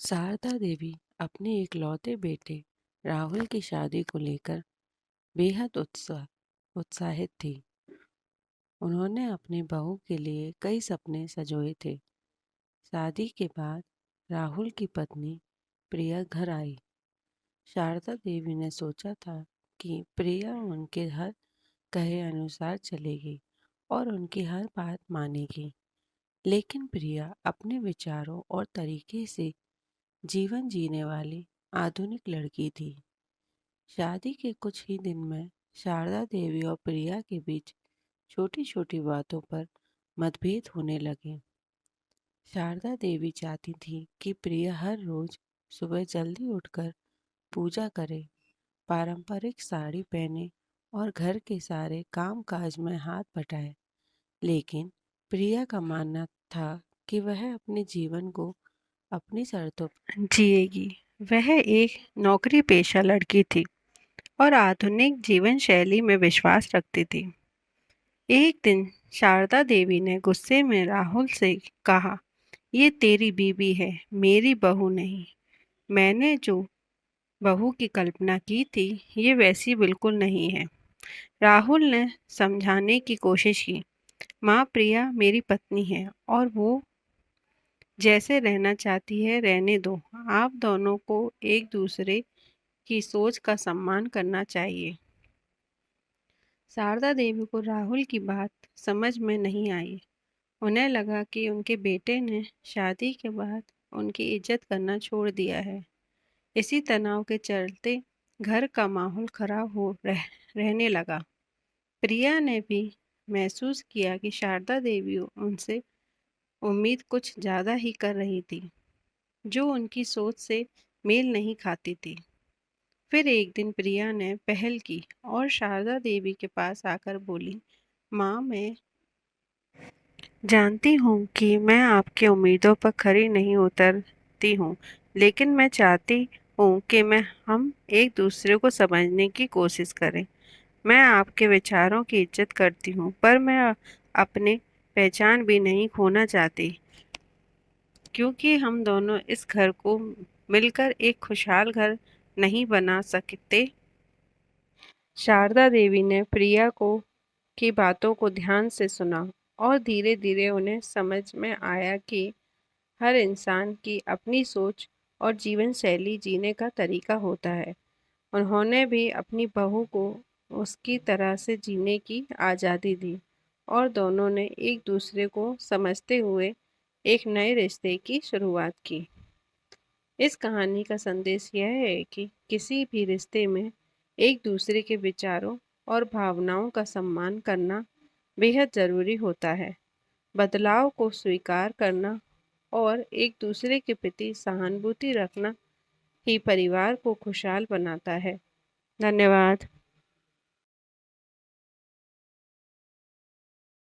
शारदा देवी अपने इकलौते बेटे राहुल की शादी को लेकर बेहद उत्साहित थी। उन्होंने अपनी बहू के लिए कई सपने संजोए थे। शादी के बाद राहुल की पत्नी प्रिया घर आई। शारदा देवी ने सोचा था कि प्रिया उनके हर कहे अनुसार चलेगी और उनकी हर बात मानेगी। लेकिन प्रिया अपने विचारों और तरीके से जीवन जीने वाली आधुनिक लड़की थी। शादी के कुछ ही दिन में शारदा देवी और प्रिया के बीच छोटी छोटी बातों पर मतभेद होने लगे। शारदा देवी चाहती थी कि प्रिया हर रोज सुबह जल्दी उठकर पूजा करे, पारंपरिक साड़ी पहने और घर के सारे काम काज में हाथ बटाए। लेकिन प्रिया का मानना था कि वह अपने जीवन को अपनी शर्तों पर जिएगी। वह एक नौकरी पेशा लड़की थी और आधुनिक जीवन शैली में विश्वास रखती थी। एक दिन शारदा देवी ने गुस्से में राहुल से कहा, ये तेरी बीवी है, मेरी बहू नहीं। मैंने जो बहू की कल्पना की थी ये वैसी बिल्कुल नहीं है। राहुल ने समझाने की कोशिश की, माँ प्रिया मेरी पत्नी है और वो जैसे रहना चाहती है रहने दो। आप दोनों को एक दूसरे की सोच का सम्मान करना चाहिए। शारदा देवी को राहुल की बात समझ में नहीं आई। उन्हें लगा कि उनके बेटे ने शादी के बाद उनकी इज्जत करना छोड़ दिया है। इसी तनाव के चलते घर का माहौल खराब रहने लगा। प्रिया ने भी महसूस किया कि शारदा देवी उनसे उम्मीद कुछ ज़्यादा ही कर रही थी, जो उनकी सोच से मेल नहीं खाती थी। फिर एक दिन प्रिया ने पहल की और शारदा देवी के पास आकर बोली, माँ मैं जानती हूँ कि मैं आपकी उम्मीदों पर खरी नहीं उतरती हूँ, लेकिन मैं चाहती हूँ कि हम एक दूसरे को समझने की कोशिश करें। मैं आपके विचारों की इज्जत करती हूँ, पर मैं अपनी पहचान भी नहीं खोना चाहती, क्योंकि हम दोनों इस घर को मिलकर एक खुशहाल घर नहीं बना सकते। शारदा देवी ने प्रिया को की बातों को ध्यान से सुना और धीरे धीरे उन्हें समझ में आया कि हर इंसान की अपनी सोच और जीवन शैली जीने का तरीका होता है। उन्होंने भी अपनी बहू को उसकी तरह से जीने की आज़ादी दी और दोनों ने एक दूसरे को समझते हुए एक नए रिश्ते की शुरुआत की। इस कहानी का संदेश यह है कि किसी भी रिश्ते में एक दूसरे के विचारों और भावनाओं का सम्मान करना बेहद ज़रूरी होता है। बदलाव को स्वीकार करना और एक दूसरे के प्रति सहानुभूति रखना ही परिवार को खुशहाल बनाता है। धन्यवाद।